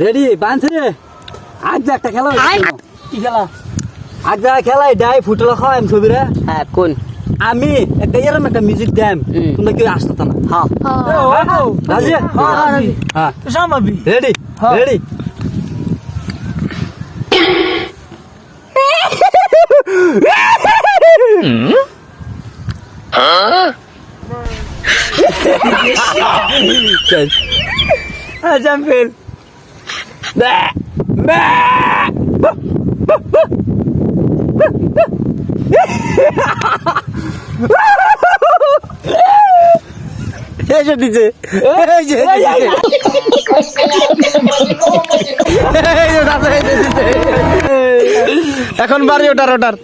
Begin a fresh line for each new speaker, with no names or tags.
ready বানছে রে আজ যা একটা খেলা কি খেলা আজ যা খেলাই ডাই ফুটলা খাওয়াই ছবি রে
হ্যাঁ কোন
আমি একটা এরকম একটা মিউজিক দেম তোমরা কেউ আসতো না
হ্যাঁ
রাজি হ্যাঁ
সম্ভবই
রেডি রেডি
জাম্পিল
এসে দিছে
এখন বাড়ি ওটার ওটার